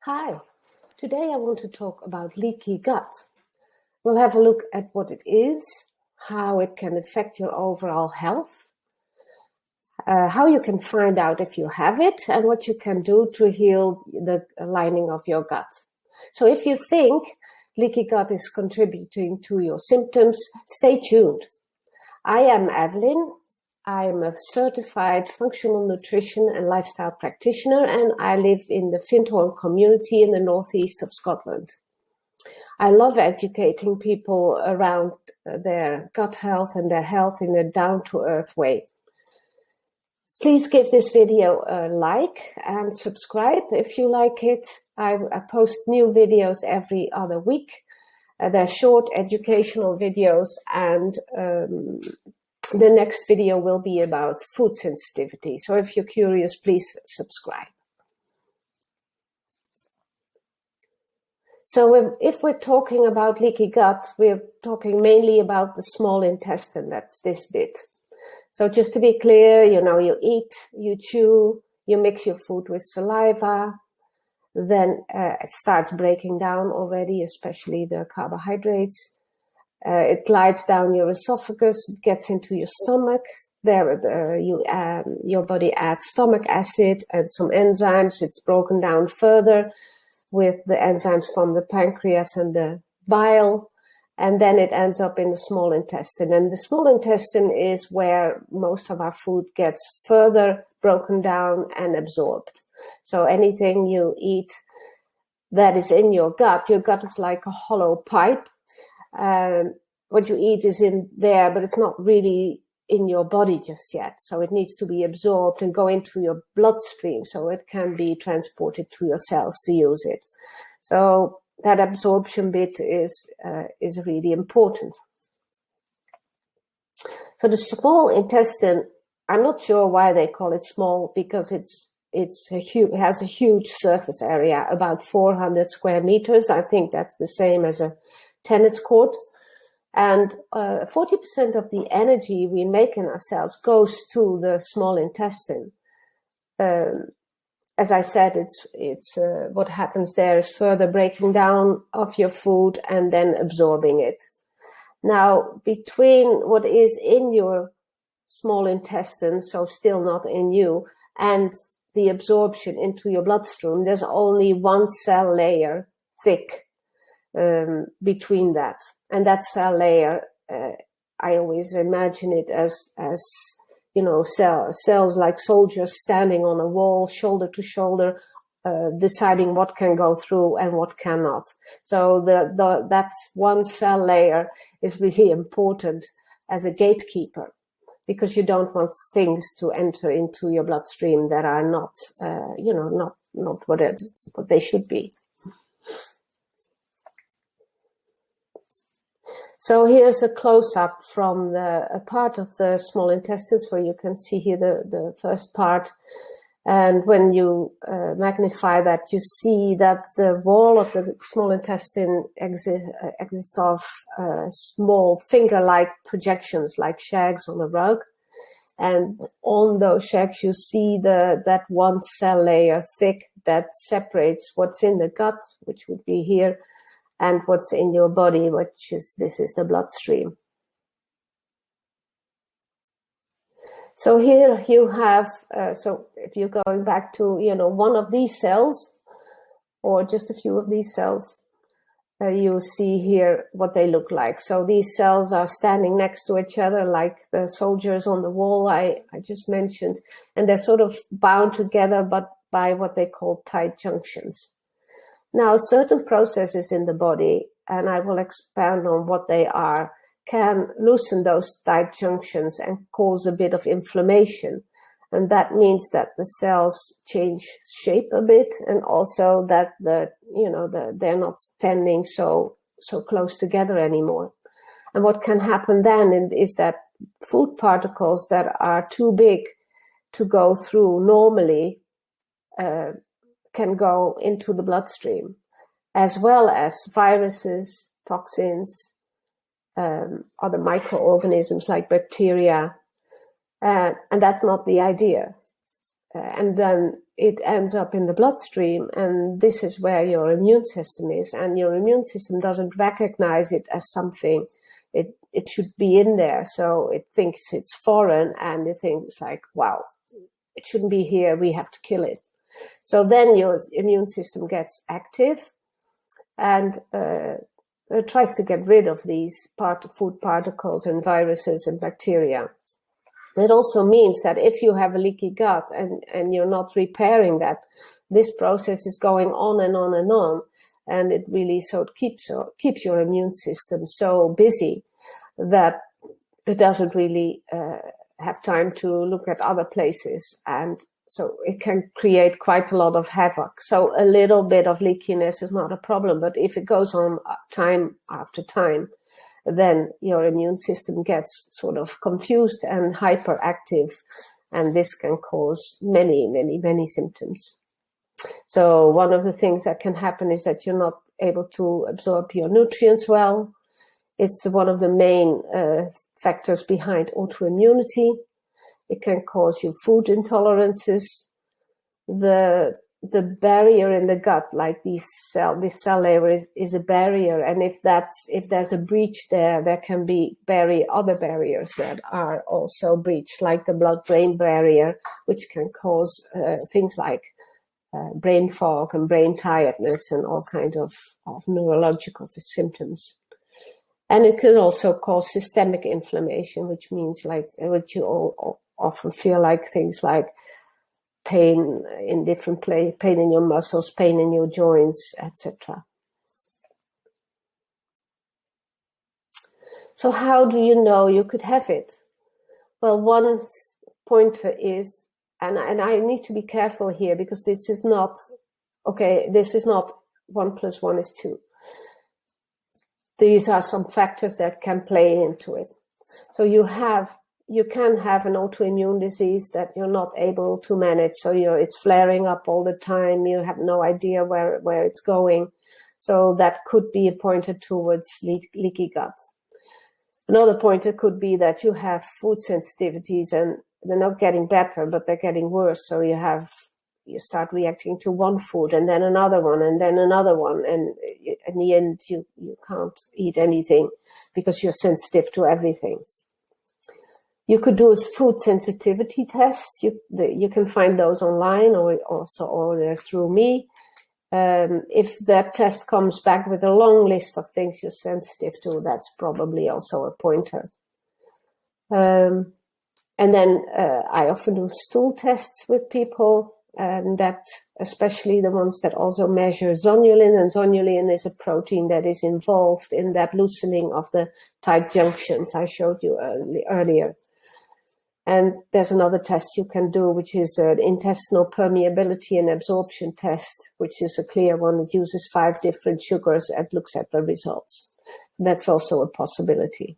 Hi, today I want to talk about leaky gut. We'll have a look at what it is, how it can affect your overall health, how you can find out if you have it, and what you can do to heal the lining of your gut. So if you think leaky gut is contributing to your symptoms, stay tuned. I am Evelyn. I am a certified functional nutrition and lifestyle practitioner, and I live in the Findhorn community in the northeast of Scotland. I love educating people around their gut health and their health in a down-to-earth way. Please give this video a like and subscribe if you like it. I post new videos every other week. They're short educational videos, and the next video will be about food sensitivity. So if you're curious, please subscribe. So if we're talking about leaky gut, we're talking mainly about the small intestine, that's this bit. So just to be clear, you eat, you chew, you mix your food with saliva, then it starts breaking down already, especially the carbohydrates. It glides down your esophagus, it gets into your stomach. There, your body adds stomach acid and some enzymes. It's broken down further with the enzymes from the pancreas and the bile, and then it ends up in the small intestine. And the small intestine is where most of our food gets further broken down and absorbed. So anything you eat that is in your gut is like a hollow pipe. What you eat is in there, but it's not really in your body just yet. So it needs to be absorbed and go into your bloodstream so it can be transported to your cells to use it. So that absorption bit is really important. So the small intestine, I'm not sure why they call it small, because it has a huge surface area, about 400 square meters. I think that's the same as a tennis court. And 40% of the energy we make in our cells goes to the small intestine. As I said, it's what happens there is further breaking down of your food and then absorbing it. Now, between what is in your small intestine, so still not in you, and the absorption into your bloodstream, there's only one cell layer thick between that. And that cell layer, I always imagine it as cells like soldiers standing on a wall, shoulder to shoulder, deciding what can go through and what cannot. So that one cell layer is really important as a gatekeeper, because you don't want things to enter into your bloodstream that are not what they should be. So here's a close-up from a part of the small intestines, where you can see here the first part. And when you magnify that, you see that the wall of the small intestine exists of small finger-like projections, like shags on a rug. And on those shags, you see that one cell layer thick that separates what's in the gut, which would be here, and what's in your body, this is the bloodstream. So here you have, so if you're going back to, one of these cells, or just a few of these cells, you see here what they look like. So these cells are standing next to each other like the soldiers on the wall I just mentioned, and they're sort of bound together, but by what they call tight junctions. Now, certain processes in the body, and I will expand on what they are, can loosen those tight junctions and cause a bit of inflammation. And that means that the cells change shape a bit, and also that they're not standing so close together anymore. And what can happen then is that food particles that are too big to go through normally can go into the bloodstream, as well as viruses, toxins, other microorganisms like bacteria. And that's not the idea. and then it ends up in the bloodstream, and this is where your immune system is, and your immune system doesn't recognize it as something. It should be in there, so it thinks it's foreign, and it thinks like, wow, it shouldn't be here, we have to kill it. So then your immune system gets active and it tries to get rid of these food particles and viruses and bacteria. It also means that if you have a leaky gut and you're not repairing that, this process is going on and on and on, and it really keeps your immune system so busy that it doesn't really have time to look at other places, and so it can create quite a lot of havoc. So a little bit of leakiness is not a problem, but if it goes on time after time, then your immune system gets sort of confused and hyperactive, and this can cause many, many, many symptoms. So one of the things that can happen is that you're not able to absorb your nutrients well. It's one of the main factors behind autoimmunity. It can cause you food intolerances. The barrier in the gut, like this cell layer is a barrier, and if there's a breach there can be other barriers that are also breached, like the blood-brain barrier, which can cause things like brain fog and brain tiredness and all kinds of neurological symptoms. And it can also cause systemic inflammation, which means which you all often feel like things like pain in different places, pain in your muscles, pain in your joints, etc. So how do you know you could have it? Well, one pointer is, and I need to be careful here because this is not 1 + 1 = 2. These are some factors that can play into it. So you can have an autoimmune disease that you're not able to manage. So it's flaring up all the time. You have no idea where it's going. So that could be a pointer towards leaky gut. Another pointer could be that you have food sensitivities and they're not getting better, but they're getting worse. So you start reacting to one food and then another one and then another one. And in the end, you can't eat anything because you're sensitive to everything. You could do a food sensitivity test. You can find those online or order through me. If that test comes back with a long list of things you're sensitive to, that's probably also a pointer. And then I often do stool tests with people, and that especially the ones that also measure zonulin, and zonulin is a protein that is involved in that loosening of the tight junctions I showed you earlier. And there's another test you can do, which is an intestinal permeability and absorption test, which is a clear one. It uses 5 different sugars and looks at the results. That's also a possibility.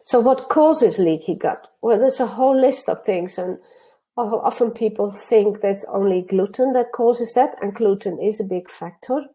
So what causes leaky gut? Well, there's a whole list of things, and often people think that's only gluten that causes that, and gluten is a big factor,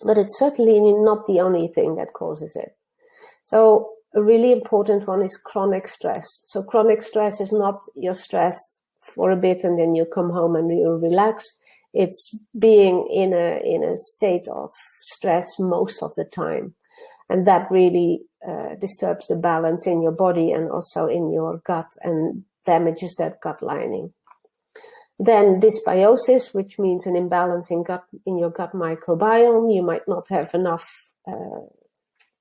but it's certainly not the only thing that causes it. So a really important one is chronic stress. So chronic stress is not you're stressed for a bit and then you come home and you relax. It's being in a state of stress most of the time. And that really disturbs the balance in your body and also in your gut and damages that gut lining. Then dysbiosis, which means an imbalance in your gut microbiome. You might not have enough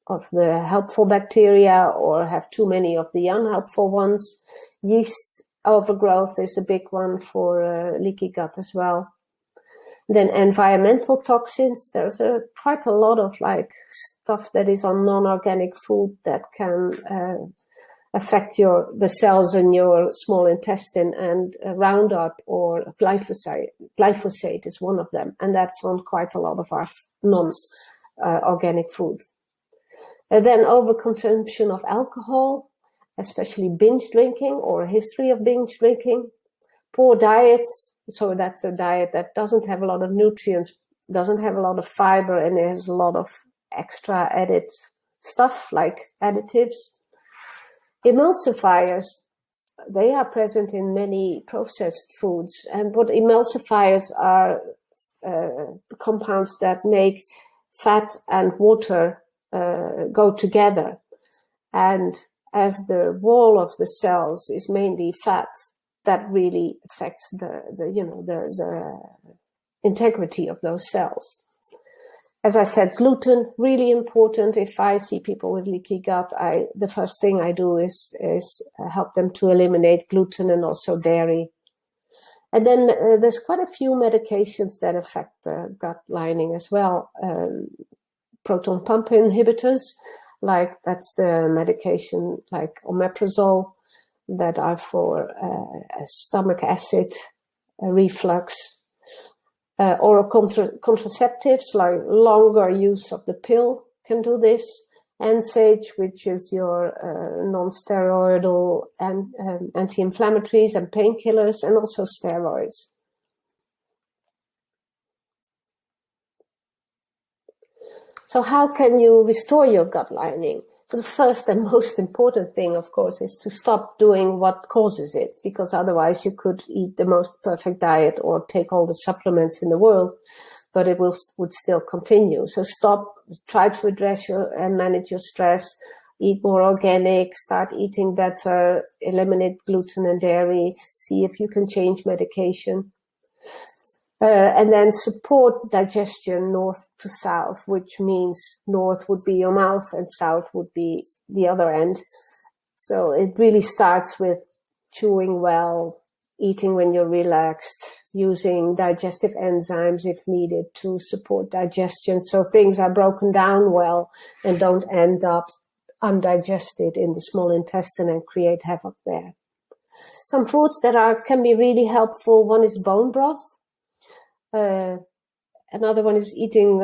of the helpful bacteria or have too many of the unhelpful ones. Yeast overgrowth is a big one for leaky gut as well. Then environmental toxins. There's quite a lot of stuff that is on non-organic food that can affect the cells in your small intestine, and Roundup or glyphosate is one of them, and that's on quite a lot of our non-organic food. And then overconsumption of alcohol, especially binge drinking or a history of binge drinking. Poor diets, so that's a diet that doesn't have a lot of nutrients, doesn't have a lot of fiber, and there's a lot of extra added stuff like additives. Emulsifiers, they are present in many processed foods. And what emulsifiers are, compounds that make fat and water go together. And as the wall of the cells is mainly fat, that really affects the integrity of those cells. As I said, gluten, really important. If I see people with leaky gut, the first thing I do is help them to eliminate gluten and also dairy. And then there's quite a few medications that affect the gut lining as well. Proton pump inhibitors, like that's the medication like omeprazole, that are for stomach acid, reflux. Oral contraceptives, like longer use of the pill, can do this. NSAID, which is your non-steroidal and anti-inflammatories and painkillers, and also steroids. So how can you restore your gut lining? So the first and most important thing, of course, is to stop doing what causes it, because otherwise you could eat the most perfect diet or take all the supplements in the world, but it would still continue. So stop, try to address and manage your stress, eat more organic, start eating better, eliminate gluten and dairy, see if you can change medication. And then support digestion north to south, which means north would be your mouth and south would be the other end. So it really starts with chewing well, eating when you're relaxed, using digestive enzymes if needed to support digestion, so things are broken down well and don't end up undigested in the small intestine and create havoc there. Some foods that can be really helpful. One is bone broth. Another one is eating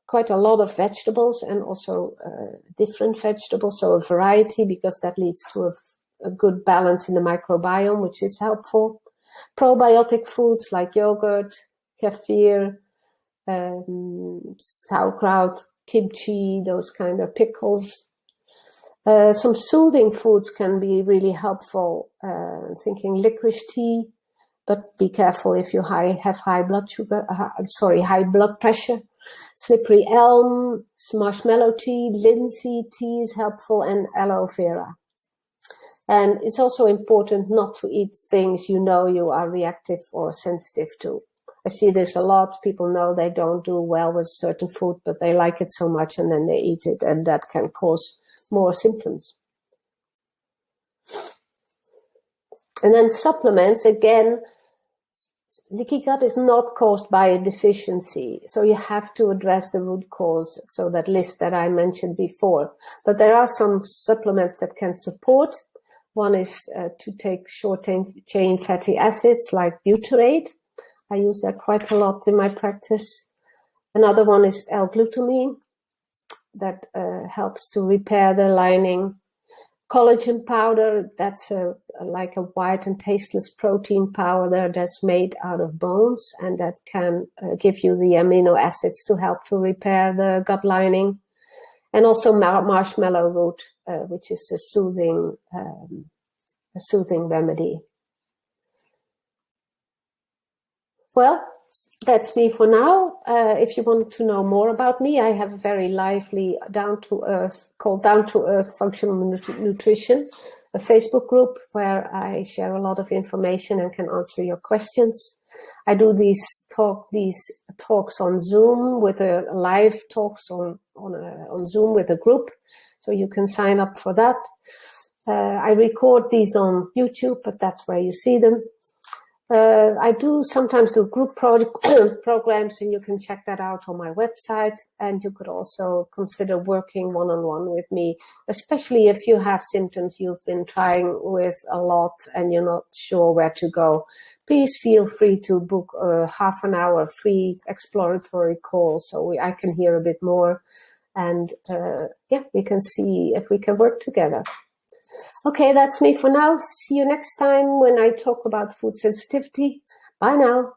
quite a lot of vegetables, and also different vegetables, so a variety, because that leads to a good balance in the microbiome, which is helpful. Probiotic foods like yogurt, kefir, sauerkraut, kimchi, those kind of pickles. Some soothing foods can be really helpful. Thinking licorice tea, but be careful if you have high blood pressure. Slippery elm, marshmallow tea, linseed tea is helpful, and aloe vera. And it's also important not to eat things you know you are reactive or sensitive to. I see this a lot. People know they don't do well with certain food, but they like it so much and then they eat it, and that can cause more symptoms. And then supplements, again, leaky gut is not caused by a deficiency, so you have to address the root cause, so that list that I mentioned before. But there are some supplements that can support. One is to take short-chain fatty acids like butyrate. I use that quite a lot in my practice. Another one is L-glutamine that helps to repair the lining. Collagen powder, that's like a white and tasteless protein powder that's made out of bones, and that can give you the amino acids to help to repair the gut lining. And also marshmallow root, which is a soothing remedy. Well, that's me for now. If you want to know more about me, I have a very lively called Down to Earth Functional Nutrition, a Facebook group where I share a lot of information and can answer your questions. I do these talks on Zoom with live talks on Zoom with a group, so you can sign up for that. I record these on YouTube, but that's where you see them. I do sometimes do group programs, and you can check that out on my website. And you could also consider working one-on-one with me, especially if you have symptoms you've been trying with a lot and you're not sure where to go. Please feel free to book a half an hour free exploratory call so I can hear a bit more. And we can see if we can work together. Okay, that's me for now. See you next time when I talk about food sensitivity. Bye now.